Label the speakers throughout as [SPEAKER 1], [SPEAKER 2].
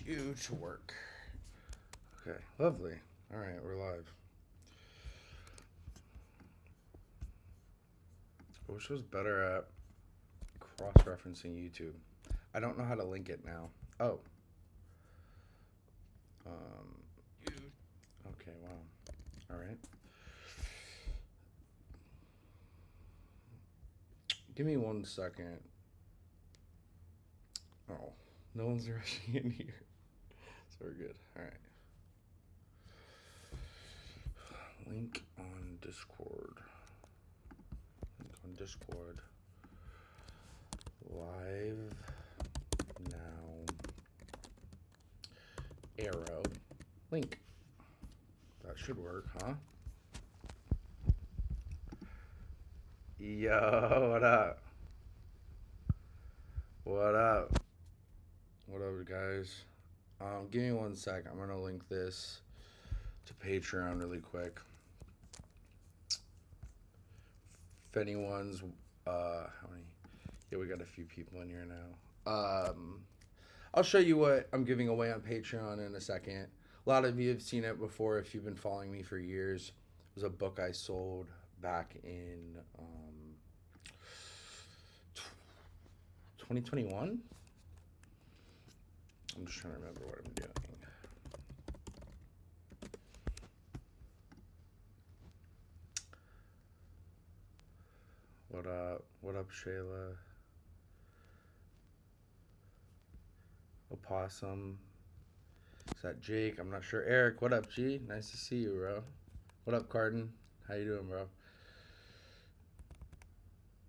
[SPEAKER 1] You to work. Okay, lovely. All right, we're live. I wish I was better at cross-referencing YouTube. I don't know how to link it now. Oh. Um. Okay. Wow. All right. Give me 1 second. Oh, no one's rushing in here, so we're good. All right. Link on Discord. Link on Discord. Live now. Arrow. Link. That should work, huh? Yo, what up? What up? What up, guys? Give me 1 sec. I'm gonna link this to Patreon really quick. If anyone's, how many? Yeah, we got a few people in here now. I'll show you what I'm giving away on Patreon in a second. A lot of you have seen it before if you've been following me for years. It was a book I sold back in 2021. I'm just trying to remember what I'm doing. What up? What up, Shayla? Opossum. Is that Jake? I'm not sure. Eric, what up, G? Nice to see you, bro. What up, Carden? How you doing, bro?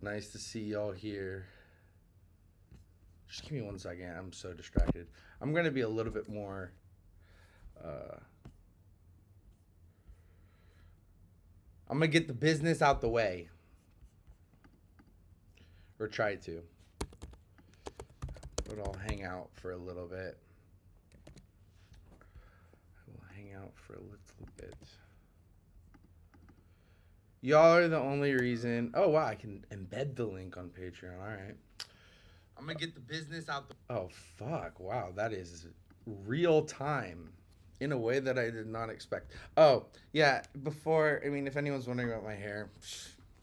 [SPEAKER 1] Nice to see y'all here. Just give me 1 second. I'm so distracted. I'm gonna be a little bit more. I'm gonna get the business out the way, or try to. But I'll hang out for a little bit. I will hang out for a little bit. Y'all are the only reason. Oh wow, I can embed the link on Patreon. All right. I'm gonna get the business out the. Oh fuck! Wow, that is real time, in a way that I did not expect. Oh yeah, before I mean, if anyone's wondering about my hair,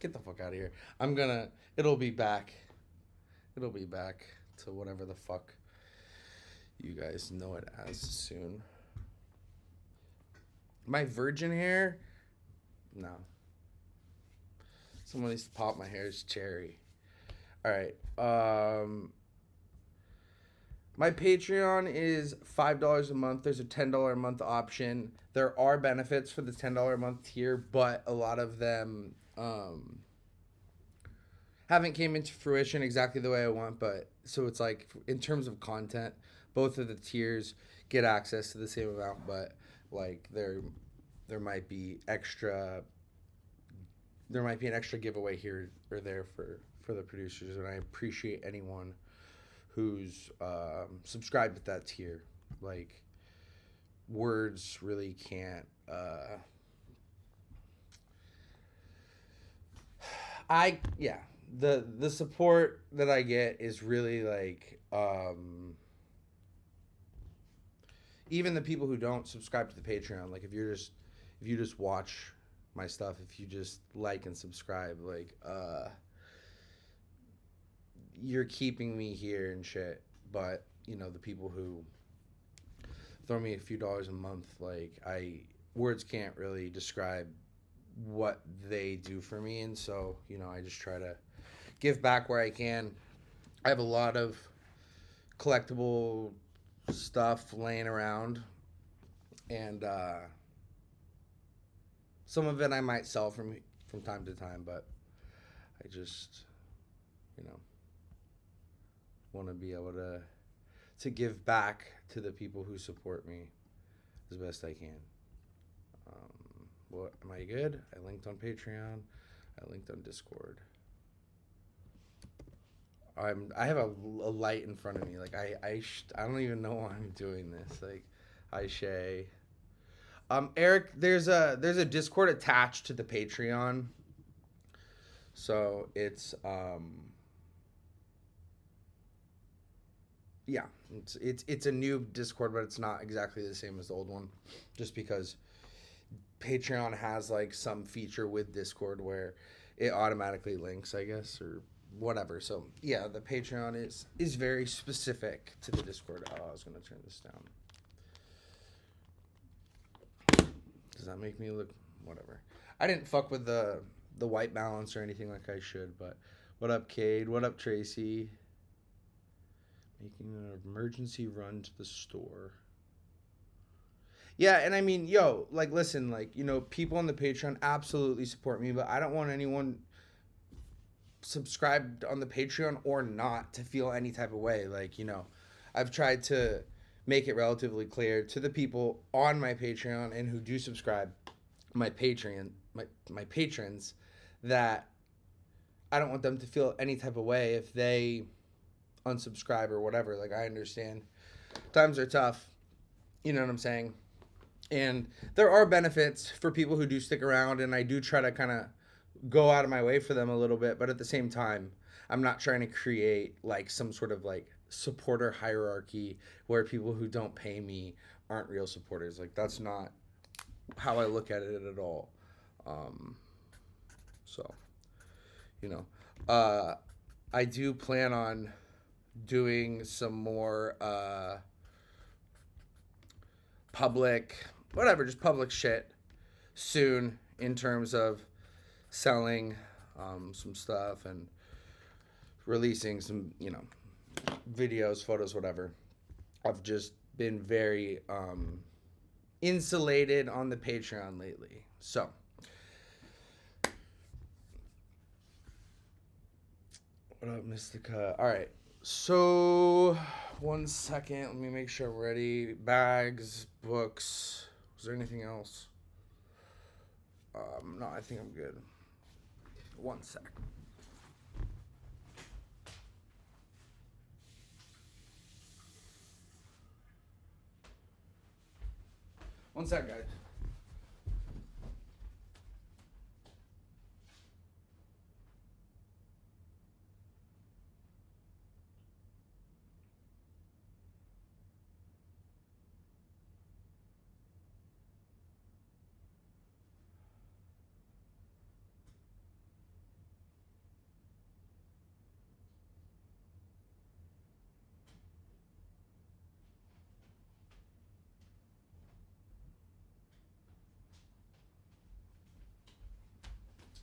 [SPEAKER 1] get the fuck out of here. I'm gonna. It'll be back. It'll be back to whatever the fuck you guys know it as soon. My virgin hair, no. Someone needs to pop my hair. It's cherry. All right. My Patreon is $5 a month. There's a $10 a month option. There are benefits for the $10 a month tier, but a lot of them haven't came into fruition exactly the way I want. But so it's like in terms of content, both of the tiers get access to the same amount, but like there might be extra. There might be an extra giveaway here or there for the producers, and I appreciate anyone who's subscribed with that tier. Like, words really can't. Yeah, the support that I get is really like even the people who don't subscribe to the Patreon. Like, if you just watch my stuff, if you just like and subscribe, like you're keeping me here and shit. But you know, the people who throw me a few dollars a month, like words can't really describe what they do for me. And so, you know, I just try to give back where I can. I have a lot of collectible stuff laying around, and some of it I might sell from time to time, but I just, you know, want to be able to give back to the people who support me as best I can. What am I good? I linked on Patreon. I linked on Discord. I have a light in front of me. Like I don't even know why I'm doing this. Like, hi Shay. Eric, there's a Discord attached to the Patreon. So it's yeah, it's a new Discord, but it's not exactly the same as the old one, just because Patreon has like some feature with Discord where it automatically links, I guess, or whatever. So yeah, the Patreon is very specific to the Discord. Oh, I was gonna turn this down. Does that make me look whatever? I didn't fuck with the white balance or anything like I should, but what up, Cade? What up, Tracy? Making an emergency run to the store. Yeah, and I mean, yo, like, listen, like, you know, people on the Patreon absolutely support me, but I don't want anyone subscribed on the Patreon or not to feel any type of way. Like, you know, I've tried to make it relatively clear to the people on my Patreon and who do subscribe, my patrons, that I don't want them to feel any type of way if they unsubscribe or whatever. Like, I understand times are tough, you know what I'm saying? And there are benefits for people who do stick around, and I do try to kind of go out of my way for them a little bit, but at the same time, I'm not trying to create like some sort of like supporter hierarchy where people who don't pay me aren't real supporters. Like, that's not how I look at it at all. So, you know, I do plan on doing some more public, whatever, just public shit soon in terms of selling some stuff and releasing some, you know, videos, photos, whatever. I've just been very insulated on the Patreon lately. So, what up, Mystica? All right. So, 1 second. Let me make sure I'm ready. Bags, books. Was there anything else? No, I think I'm good. 1 sec. One sec, guys.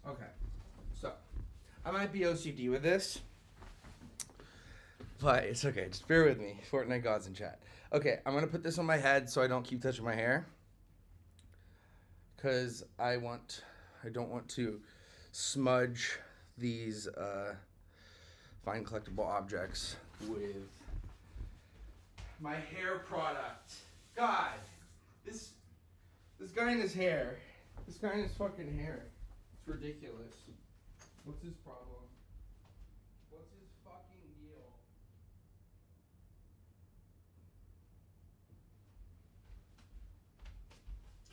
[SPEAKER 1] Okay, so I might be OCD with this, but it's okay. Just bear with me. Fortnite gods in chat. Okay, I'm gonna put this on my head so I don't keep touching my hair, because I don't want to smudge these fine collectible objects with my hair product. God, this guy in his hair. This guy in his fucking hair. It's ridiculous. What's his problem? What's his fucking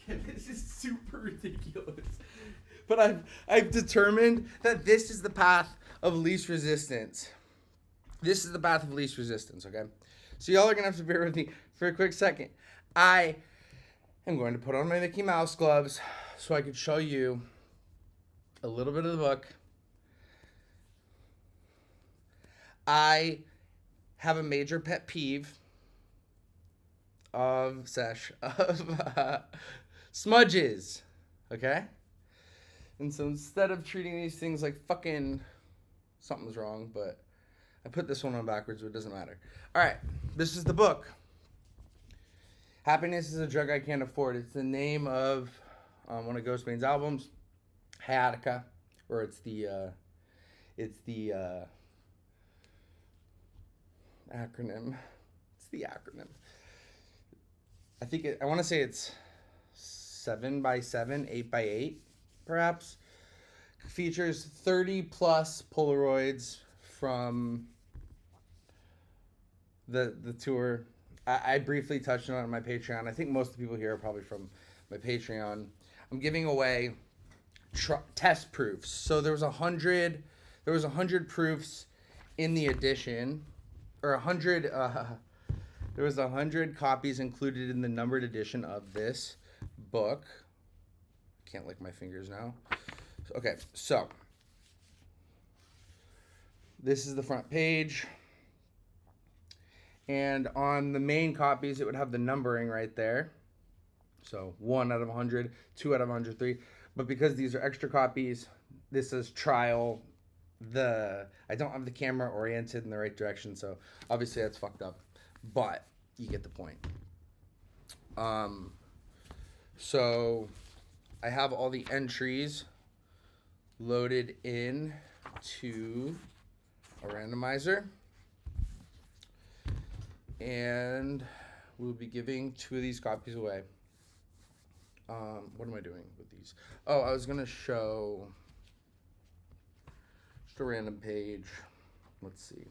[SPEAKER 1] deal? This is super ridiculous. But I've determined that this is the path of least resistance. This is the path of least resistance, okay? So y'all are gonna have to bear with me for a quick second. I am going to put on my Mickey Mouse gloves so I could show you a little bit of the book. I have a major pet peeve of smudges, okay? And so instead of treating these things like fucking something's wrong, but I put this one on backwards, but it doesn't matter. All right, this is the book. Happiness is a Drug I Can't Afford. It's the name of one of Ghostbane's albums, Hayatica, or it's the acronym. It's the acronym. I want to say it's 7x7, 8x8, perhaps. Features 30 plus Polaroids from the tour. I briefly touched on it on my Patreon. I think most of the people here are probably from my Patreon. I'm giving away test proofs. So there was 100 proofs in the edition, or 100 There was 100 copies included in the numbered edition of this book. Can't lick my fingers now. Okay, so this is the front page. And on the main copies, it would have the numbering right there. So 1 out of 100, 2 out of 103. But because these are extra copies, this is trial. I don't have the camera oriented in the right direction, so obviously that's fucked up. But you get the point. So I have all the entries loaded in to a randomizer. And we'll be giving 2 of these copies away. What am I doing with these? Oh, I was going to show just a random page. Let's see.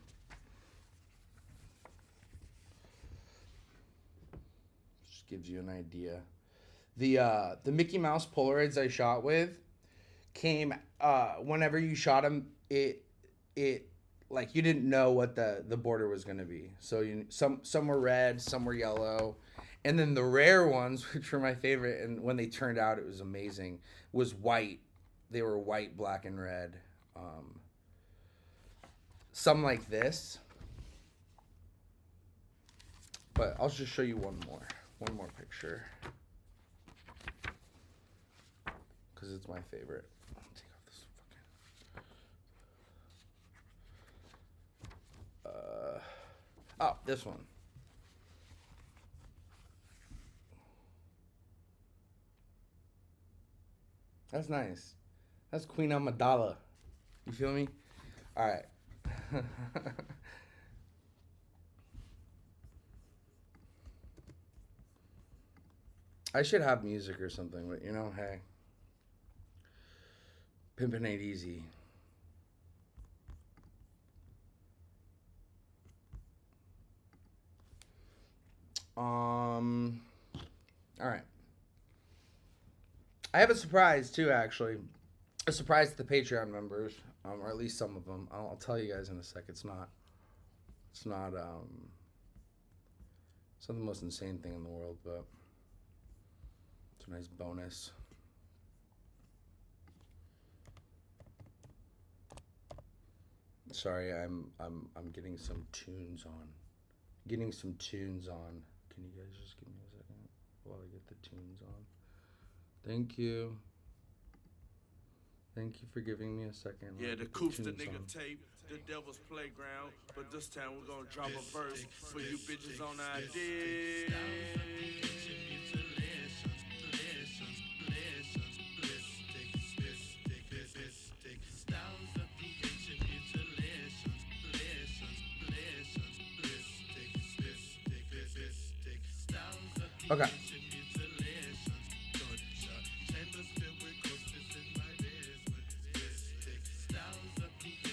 [SPEAKER 1] Just gives you an idea. The Mickey Mouse Polaroids I shot with came, whenever you shot them, it like you didn't know what the border was going to be. So some were red, some were yellow. And then the rare ones, which were my favorite, and when they turned out, it was amazing, was white. They were white, black, and red. Some like this. But I'll just show you one more picture. Because it's my favorite. I'll take off this fucking... this one. That's nice. That's Queen Amidala. You feel me? All right. I should have music or something, but hey. Pimpin' ain't easy. All right. I have a surprise too, actually. A surprise to the Patreon members, or at least some of them. I'll tell you guys in a sec. It's not the most insane thing in the world, but it's a nice bonus. Sorry, I'm getting some tunes on. Can you guys just give me a second while I get the tunes on? Thank you. Thank you for giving me a second.
[SPEAKER 2] Yeah, the Coops the nigga tape, the Devil's Playground, but this time we're gonna drop a verse for you bitches on idea.
[SPEAKER 1] Okay.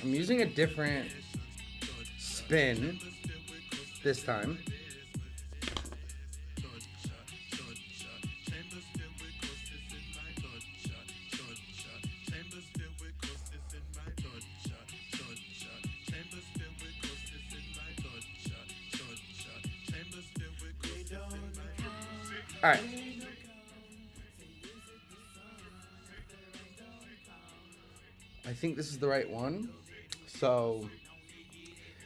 [SPEAKER 1] I'm using a different spin this time. All right. I think this is the right one. So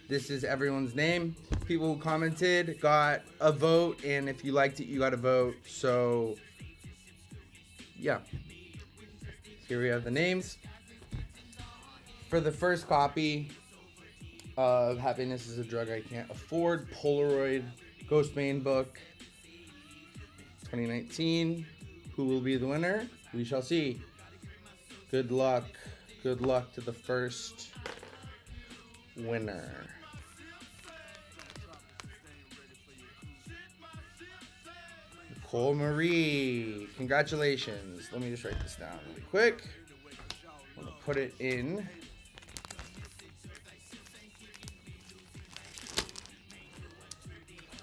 [SPEAKER 1] this is everyone's name. People who commented got a vote, and if you liked it, you got a vote. So yeah. Here we have the names. For the first copy of Happiness is a Drug I Can't Afford, Polaroid Ghostbane book 2019. Who will be the winner? We shall see. Good luck. Good luck to the first winner. Nicole Marie. Congratulations. Let me just write this down really quick. I'm going to put it in.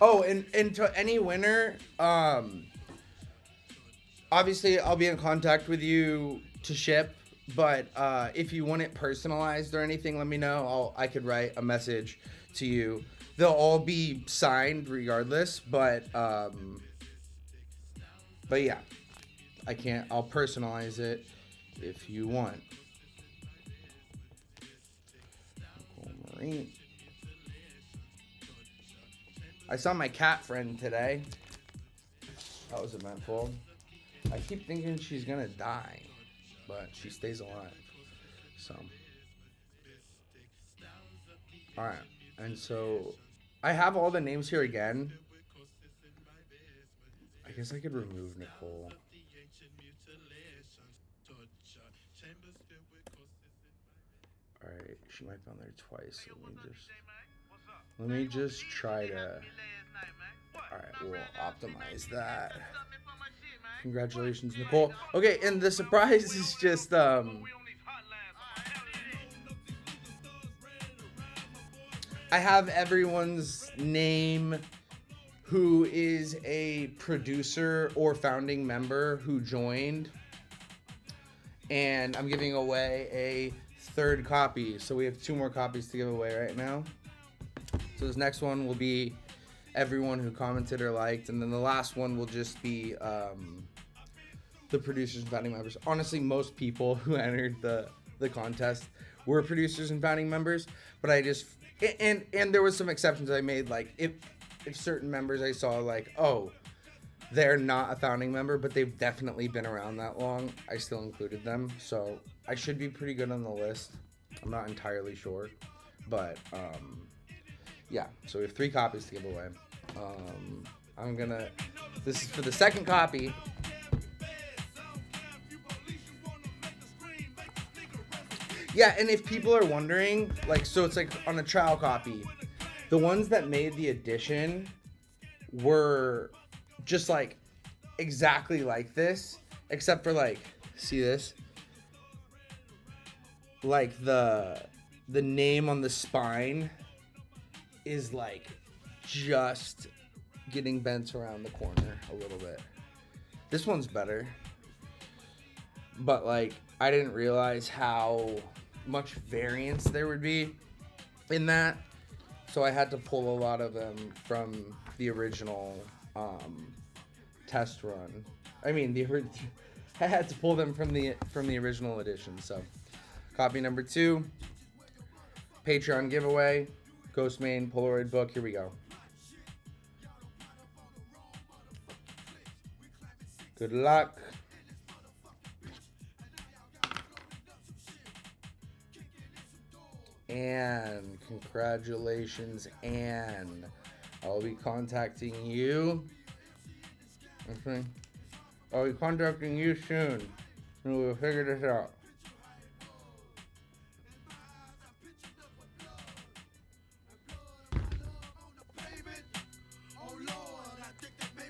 [SPEAKER 1] Oh, and to any winner, obviously I'll be in contact with you to ship, but if you want it personalized or anything, let me know. I could write a message to you they'll all be signed regardless, but yeah, I'll personalize it if you want. Marine. I saw my cat friend today. That was eventful. I keep thinking she's gonna die, but she stays alive. So, all right, and so I have all the names here again. I guess I could remove Nicole. All right, she might be on there twice. Let me just try to. All right, we'll optimize that. Congratulations, Nicole. Okay, and the surprise is just I have everyone's name who is a producer or founding member who joined, and I'm giving away a third copy. So we have 2 more copies to give away right now. So this next one will be everyone who commented or liked, and then the last one will just be the producers and founding members. Honestly, most people who entered the contest were producers and founding members, but I just and there was some exceptions I made, like if certain members I saw like, oh, they're not a founding member, but they've definitely been around that long, I still included them. So I should be pretty good on the list. I'm not entirely sure, but yeah, so we have 3 copies to give away. This is for the second copy. Yeah, and if people are wondering, like, so it's like on a trial copy, the ones that made the edition were just like exactly like this, except for like, see this? Like the name on the spine is like just getting bent around the corner a little bit. This one's better, but like I didn't realize how much variance there would be in that, so I had to pull a lot of them from the original test run. I mean, I had to pull them from the original edition. So copy number 2, Patreon giveaway, Ghostmane Polaroid book. Here we go. Good luck. And congratulations, and I'll be contacting you. Okay. I'll be contacting you soon, and we'll figure this out.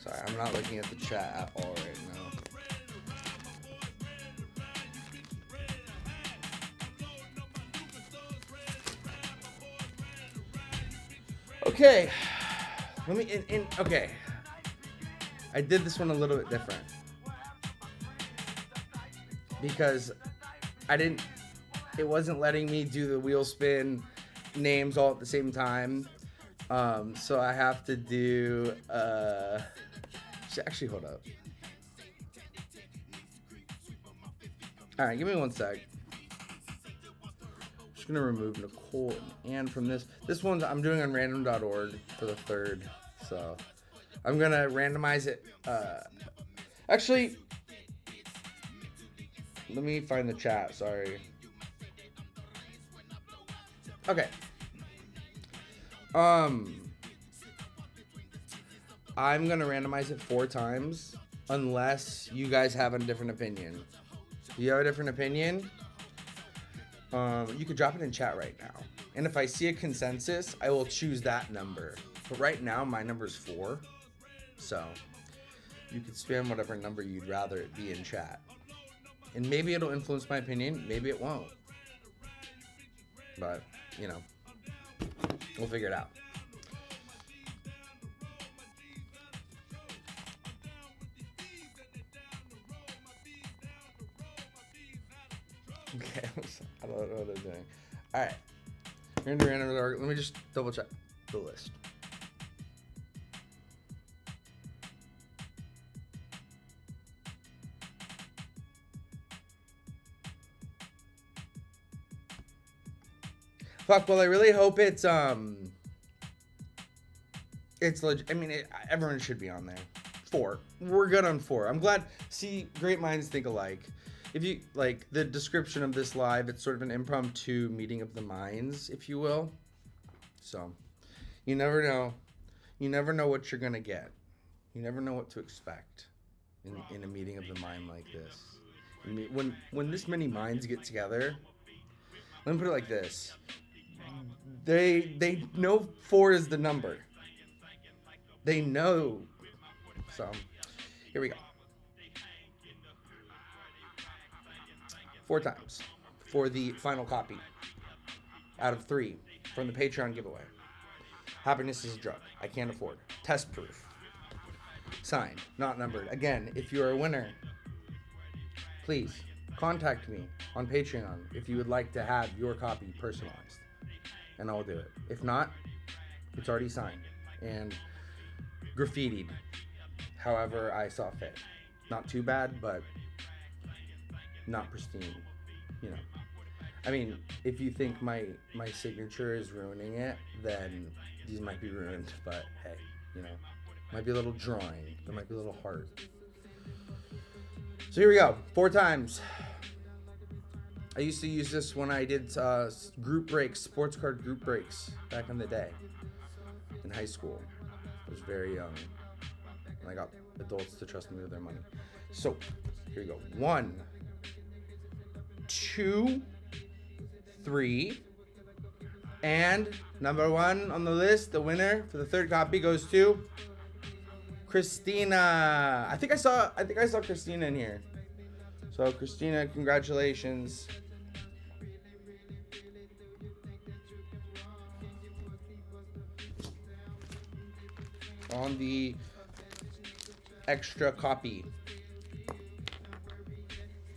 [SPEAKER 1] Sorry, I'm not looking at the chat at all right now. Okay, let me, okay, I did this one a little bit different because it wasn't letting me do the wheel spin names all at the same time, so I have to do, actually, hold up. All right, give me one sec. Just gonna remove Nicole and Ann from this. This one's I'm doing on random.org for the 3rd, so I'm gonna randomize it. Actually, let me find the chat. Sorry. Okay. I'm gonna randomize it 4 times unless you guys have a different opinion. If you have a different opinion, you could drop it in chat right now. And if I see a consensus, I will choose that number. But right now, my number is 4. So you could spam whatever number you'd rather it be in chat. And maybe it'll influence my opinion. Maybe it won't. But, you know, we'll figure it out. Okay, I don't know what I'm doing. All right, we're gonna do random. Let me just double check. the list. Fuck, well, I really hope it's legit. I mean, everyone should be on there. 4. We're good on 4. I'm glad. See, great minds think alike. If you like the description of this live, it's sort of an impromptu meeting of the minds, if you will. So, you never know. You never know what you're gonna get. You never know what to expect in a meeting of the mind like this. I mean, when this many minds get together, let me put it like this. They know 4 is the number. They know. So, here we go. 4 times for the final copy out of 3 from the Patreon giveaway. Happiness is a drug I can't afford. Test proof. Signed, not numbered. Again, if you're a winner, please contact me on Patreon if you would like to have your copy personalized, and I'll do it. If not, it's already signed and graffitied however I saw fit. Not too bad, but not pristine, you know. I mean, if you think my signature is ruining it, then these might be ruined, but hey, you know, might be a little drawing, there might be a little heart. So here we go, 4 times. I used to use this when I did group breaks, sports card group breaks back in the day in high school. I was very young and I got adults to trust me with their money. So here we go. 1, 2, 3, and number 1 on the list, the winner for the 3rd copy goes to Christina. I think I saw Christina in here. So Christina, congratulations. On the extra copy.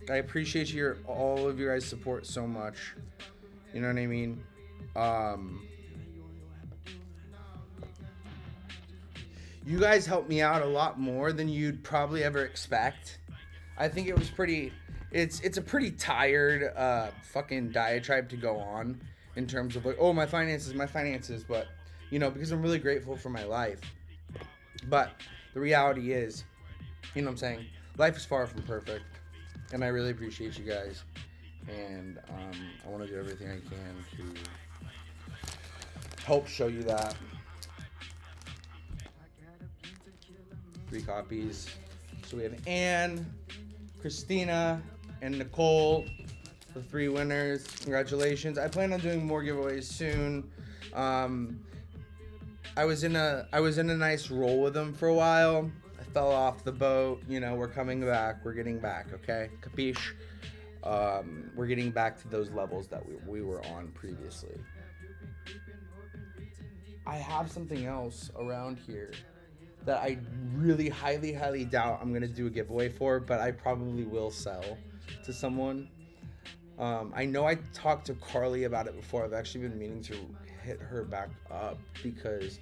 [SPEAKER 1] I appreciate all of you guys' support so much. You know what I mean? You guys helped me out a lot more than you'd probably ever expect. I think it was it's a pretty tired fucking diatribe to go on in terms of like, oh, my finances, but you know, because I'm really grateful for my life. But the reality is, you know what I'm saying, life is far from perfect, and I really appreciate you guys, and I want to do everything I can to help show you that. 3 copies. So we have Anne, Christina, and Nicole, the 3 winners. Congratulations. I plan on doing more giveaways soon. I was in a nice roll with them for a while. I fell off the boat. You know, we're coming back. We're getting back, okay? Capiche? We're getting back to those levels that we were on previously. I have something else around here that I really highly doubt I'm gonna do a giveaway for, but I probably will sell to someone. I know I talked to Carly about it before. I've actually been meaning to hit her back up because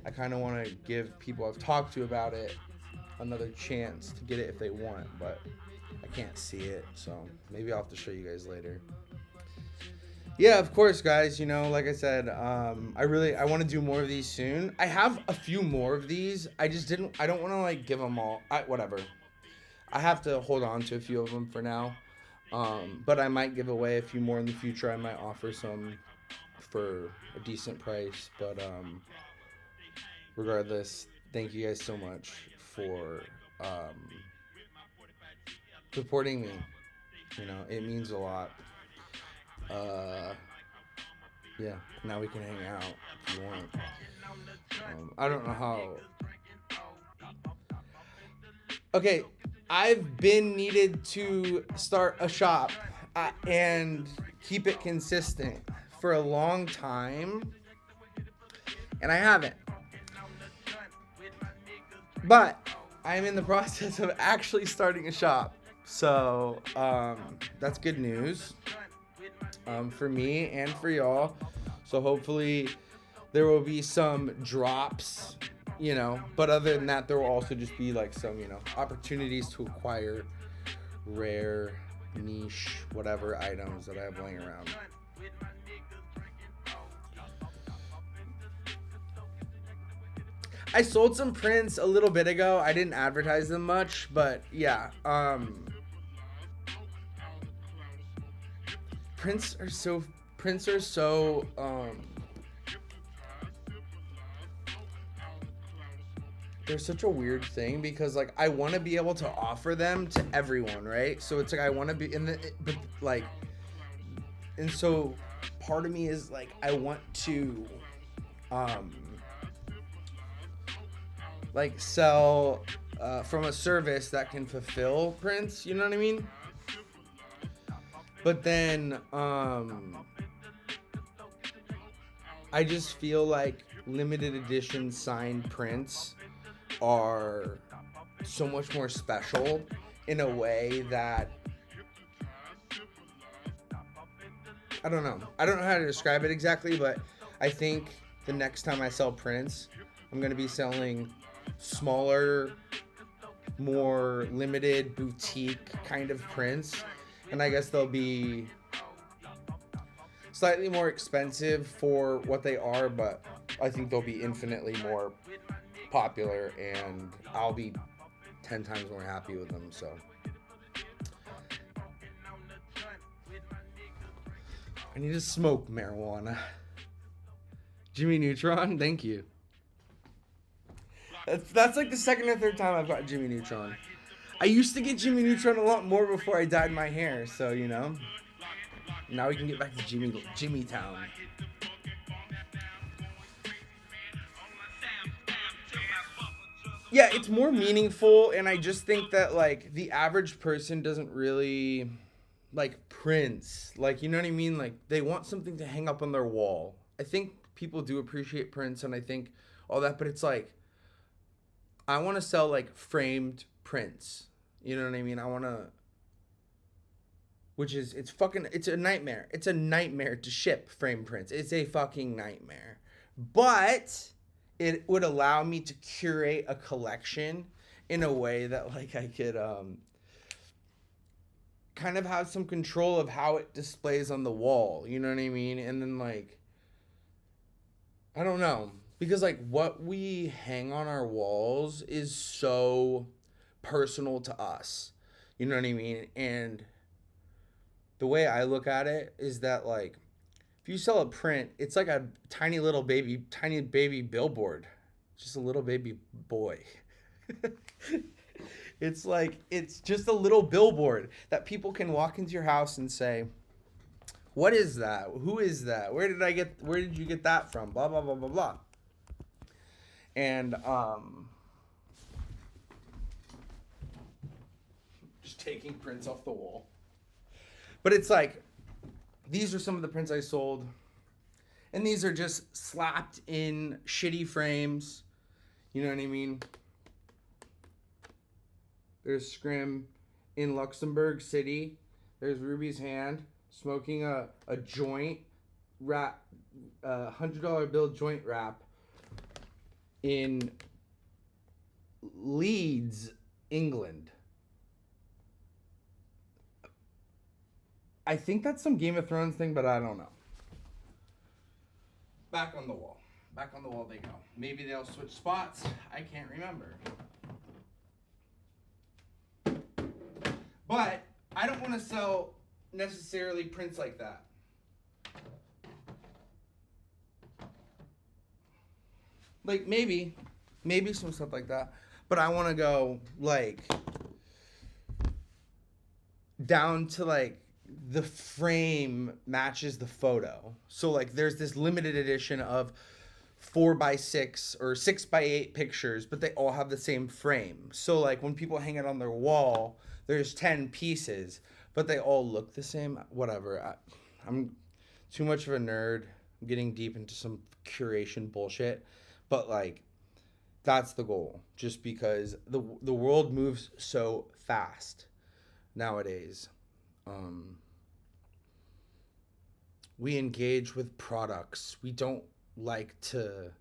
[SPEAKER 1] I kind of want to give people I've talked to about it another chance to get it if they want, but I can't see it, so maybe I'll have to show you guys later. Yeah, of course, guys, you know, like I said, I want to do more of these soon. I have a few more of these. I don't want to like give them all, whatever. I have to hold on to a few of them for now. But I might give away a few more in the future. I might offer some for a decent price, but regardless, thank you guys so much for supporting me. You know, it means a lot. Yeah, now we can hang out if you want. I don't know how. Okay, I've been needed to start a shop and keep it consistent for a long time, and I haven't. But I'm in the process of actually starting a shop, so that's good news for me and for y'all. So hopefully There will be some drops, but other than that, there will also just be like some, opportunities to acquire rare, niche, whatever items that I have laying around. I sold some prints a little bit ago. I didn't advertise them much, but yeah. Prints are so they're such a weird thing because like I want to be able to offer them to everyone, right? So it's like I want to be but like, and so part of me is like I want to like sell from a service that can fulfill prints, you know what I mean? But then I just feel like limited edition signed prints are so much more special in a way that I don't know how to describe it exactly, but I think the next time I sell prints, I'm going to be selling smaller, more limited boutique kind of prints, and I guess they'll be slightly more expensive for what they are, but I think they'll be infinitely more popular, and I'll be 10 times more happy with them. So I need to smoke marijuana. Jimmy Neutron, thank you. That's like the second or third time I've got Jimmy Neutron. I used to get Jimmy Neutron a lot more before I dyed my hair, so now we can get back to Jimmy Town. Yeah, it's more meaningful, and I just think that like the average person doesn't really like prints. Like, you know what I mean? Like they want something to hang up on their wall. I think people do appreciate prints, and I think all that, but it's like I want to sell like framed prints. You know what I mean? I want to, it's a nightmare. It's a nightmare to ship frame prints. It's a fucking nightmare. But it would allow me to curate a collection in a way that like I could kind of have some control of how it displays on the wall. You know what I mean? And then like, I don't know. Because like what we hang on our walls is so personal to us. You know what I mean? And the way I look at it is that like if you sell a print, it's like a tiny baby billboard. Just a little baby boy. It's like it's just a little billboard that people can walk into your house and say, "What is that? Who is that? Where did you get that from?" Blah blah blah blah blah. And just taking prints off the wall. But it's like these are some of the prints I sold, and these are just slapped in shitty frames. You know what I mean? There's Scrim in Luxembourg City. There's Ruby's hand smoking a joint wrap, $100 bill joint wrap in Leeds, England. I think that's some Game of Thrones thing, but I don't know. Back on the wall. Back on the wall they go. Maybe they'll switch spots. I can't remember. But I don't want to sell necessarily prints like that. Like maybe some stuff like that. But I want to go like down to like the frame matches the photo. So like there's this limited edition of 4x6 or 6x8 pictures, but they all have the same frame. So like when people hang it on their wall, there's 10 pieces, but they all look the same. Whatever. I'm too much of a nerd. I'm getting deep into some curation bullshit, but like that's the goal. Just because the world moves so fast nowadays. We engage with products. We don't like to.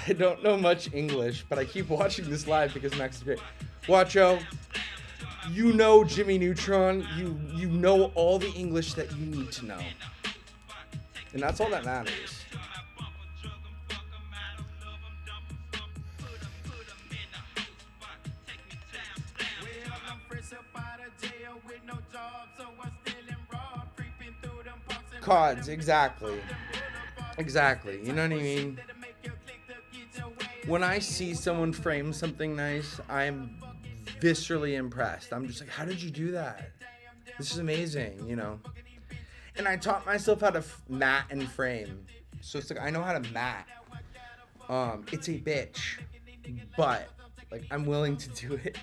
[SPEAKER 1] I don't know much English, but I keep watching this live because Max is great. Watcho, you know Jimmy Neutron. You know all the English that you need to know. And that's all that matters. CODs, exactly. Exactly. You know what I mean? When I see someone frame something nice, I'm viscerally impressed. I'm just like, how did you do that? This is amazing, you know? And I taught myself how to mat and frame. So it's like, I know how to mat. It's a bitch. But, like, I'm willing to do it.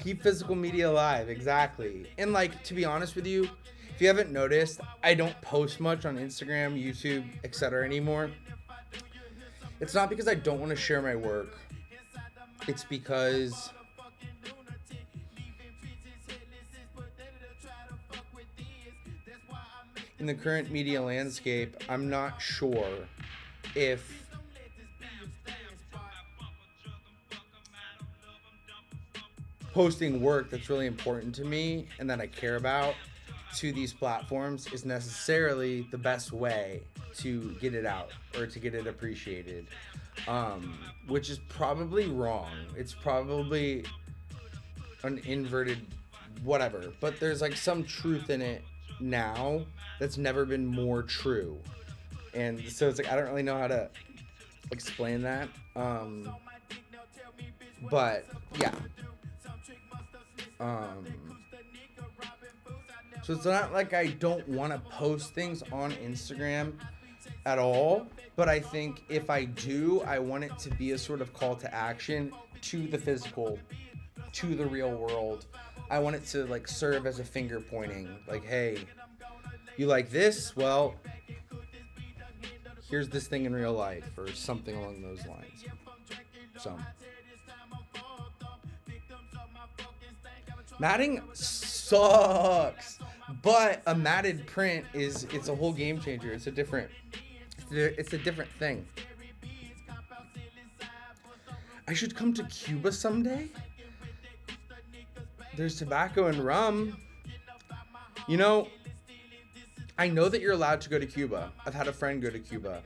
[SPEAKER 1] Keep physical media alive, exactly. And, like, to be honest with you, if you haven't noticed, I don't post much on Instagram, YouTube, etc. anymore. It's not because I don't want to share my work. It's because in the current media landscape, I'm not sure if posting work that's really important to me and that I care about to these platforms is necessarily the best way to get it out or to get it appreciated, which is probably wrong. It's probably an inverted whatever, but there's like some truth in it now that's never been more true. And so it's like, I don't really know how to explain that. But yeah. So it's not like I don't want to post things on Instagram at all, but I think if I do, I want it to be a sort of call to action to the physical, to the real world. I want it to like serve as a finger pointing, like, hey, you like this? Well, here's this thing in real life, or something along those lines. So matting sucks, but a matted print it's a whole game changer. It's a different thing. I should come to Cuba someday. There's tobacco and rum. You know, I know that you're allowed to go to Cuba. I've had a friend go to Cuba.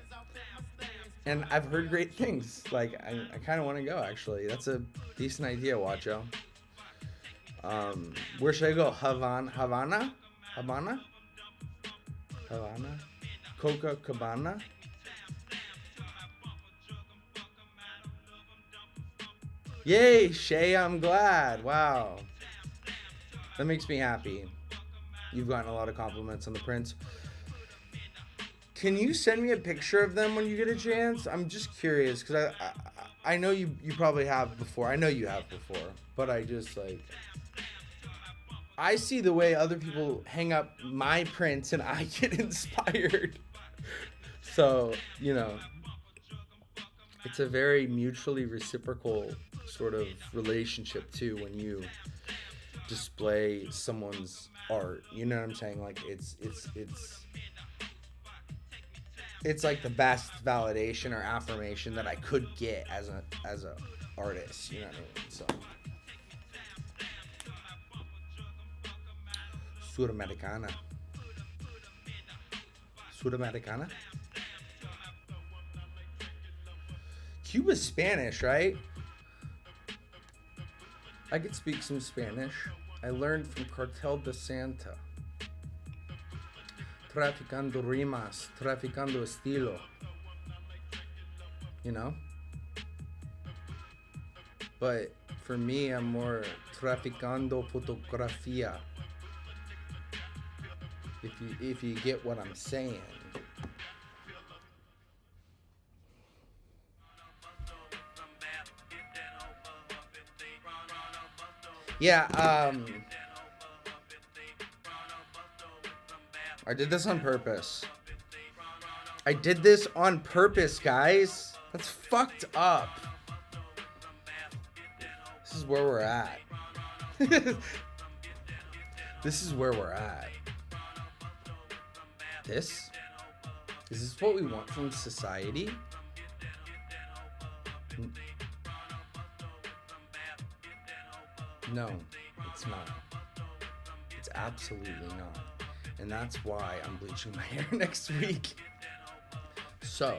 [SPEAKER 1] And I've heard great things. Like, I kind of want to go, actually. That's a decent idea, Watcho. Where should I go? Havana? Copacabana? Yay, Shay, I'm glad. Wow. That makes me happy. You've gotten a lot of compliments on the prints. Can you send me a picture of them when you get a chance? I'm just curious, because I know you probably have before. I know you have before. But I just, like... I see the way other people hang up my prints and I get inspired. So, you know, it's a very mutually reciprocal sort of relationship too when you display someone's art. You know what I'm saying? Like it's like the best validation or affirmation that I could get as a artist, you know what I mean? So Sudamericana. Cuba's Spanish, right? I could speak some Spanish. I learned from Cartel de Santa. Traficando rimas, traficando estilo. You know? But for me, I'm traficando fotografía. If you get what I'm saying. Yeah, I did this on purpose. Guys. That's fucked up. This is where we're at. This is where we're at. This? Is this what we want from society? No, it's not. It's absolutely not. And that's why I'm bleaching my hair next week. So,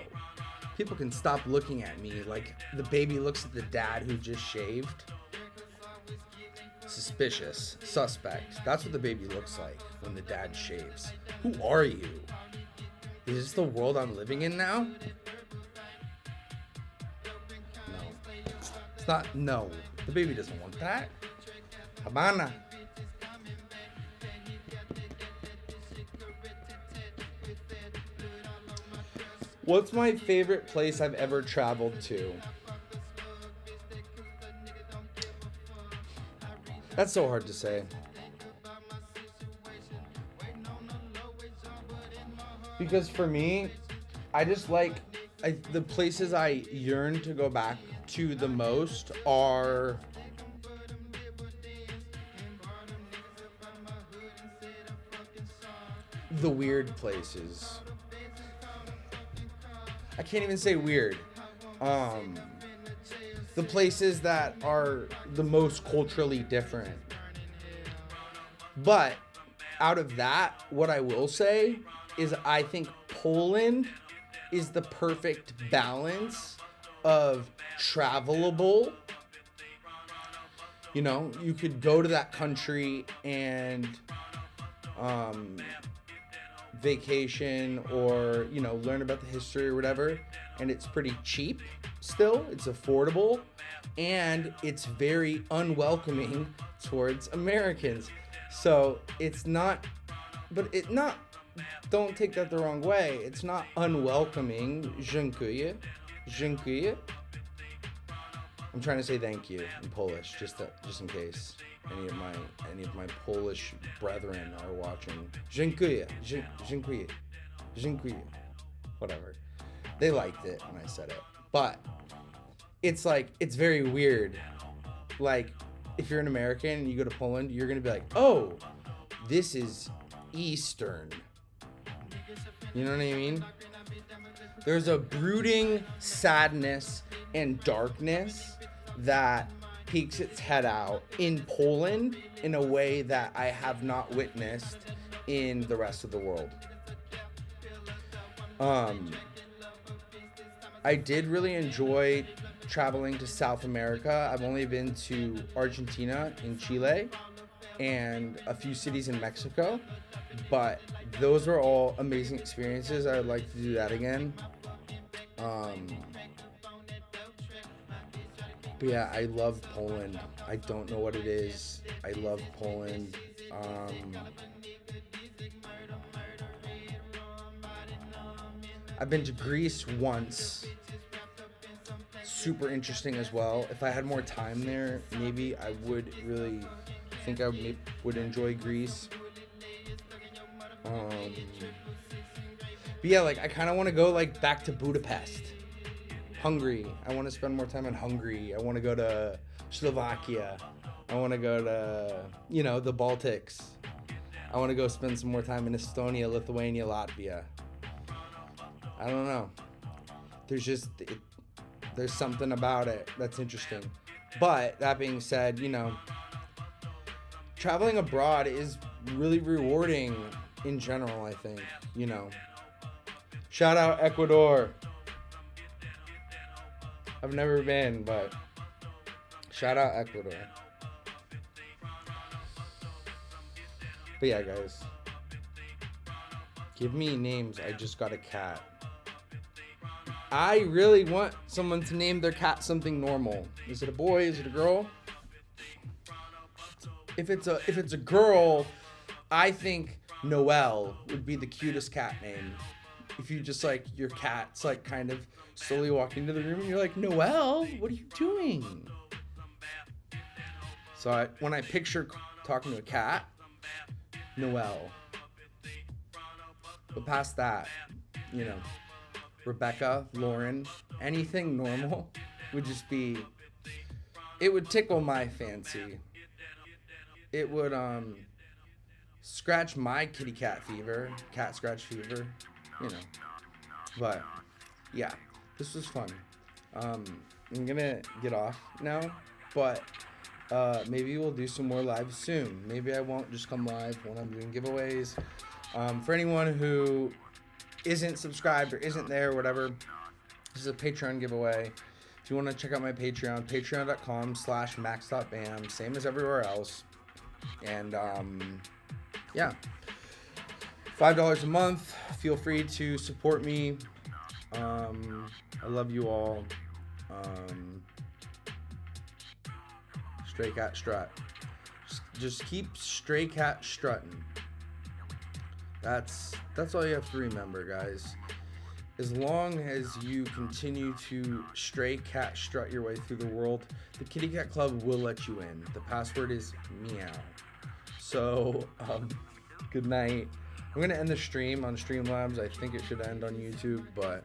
[SPEAKER 1] people can stop looking at me like the baby looks at the dad who just shaved. Suspicious. Suspect. That's what the baby looks like when the dad shaves. Who are you? Is this the world I'm living in now? No. It's not. No. The baby doesn't want that. Habana. What's my favorite place I've ever traveled to? That's so hard to say. Because for me, I just like the places I yearn to go back to the most are the weird places. I can't even say weird. The places that are the most culturally different. But out of that, what I will say is I think Poland is the perfect balance of travelable. You know, you could go to that country and vacation or, you know, learn about the history or whatever, and it's pretty cheap still, it's affordable, and it's very unwelcoming towards Americans. So it's not, but it not, don't take that the wrong way, it's not unwelcoming. Dziękuję. Dziękuję. I'm trying to say thank you in Polish, just in case any of my Polish brethren are watching. Dziękuję. Dziękuję. Dziękuję. Whatever. They liked it when I said it. But it's like, it's very weird. Like, if you're an American and you go to Poland, you're gonna be like, oh, this is Eastern. You know what I mean? There's a brooding sadness and darkness that peeks its head out in Poland in a way that I have not witnessed in the rest of the world. I did really enjoy traveling to South America. I've only been to Argentina and Chile and a few cities in Mexico, but those were all amazing experiences. I would like to do that again. But yeah, I love Poland. I don't know what it is. I love Poland. I've been to Greece once. Super interesting as well. If I had more time there, maybe I would really think I would enjoy Greece. But yeah, like I kind of want to go like back to Budapest. Hungary. I want to spend more time in Hungary. I want to go to Slovakia. I want to go to, you know, the Baltics. I want to go spend some more time in Estonia, Lithuania, Latvia. I don't know. There's something about it that's interesting. But that being said, you know, traveling abroad is really rewarding in general, I think, you know. Shout out Ecuador. I've never been, but shout out Ecuador. But yeah, guys. Give me names. I just got a cat. I really want someone to name their cat something normal. Is it a boy? Is it a girl? If it's a girl, I think Noelle would be the cutest cat name. If you just like your cat's like kind of slowly walking into the room and you're like, Noelle, what are you doing? So when I picture talking to a cat, Noelle. But past that, you know, Rebecca, Lauren, anything normal would just be, it would tickle my fancy. It would scratch my kitty cat fever, cat scratch fever, you know. But yeah, this was fun. I'm gonna get off now, but maybe we'll do some more live soon. Maybe I won't just come live when I'm doing giveaways. For anyone who isn't subscribed or isn't there or whatever, this is a Patreon giveaway. If you want to check out my Patreon, patreon.com/max.bam, same as everywhere else. And yeah, $5 a month. Feel free to support me. I love you all. Stray cat strut. Just keep stray cat strutting. That's all you have to remember, guys. As long as you continue to stray cat strut your way through the world, the Kitty Cat Club will let you in. The password is meow. So, good night. I'm going to end the stream on Streamlabs. I think it should end on YouTube, but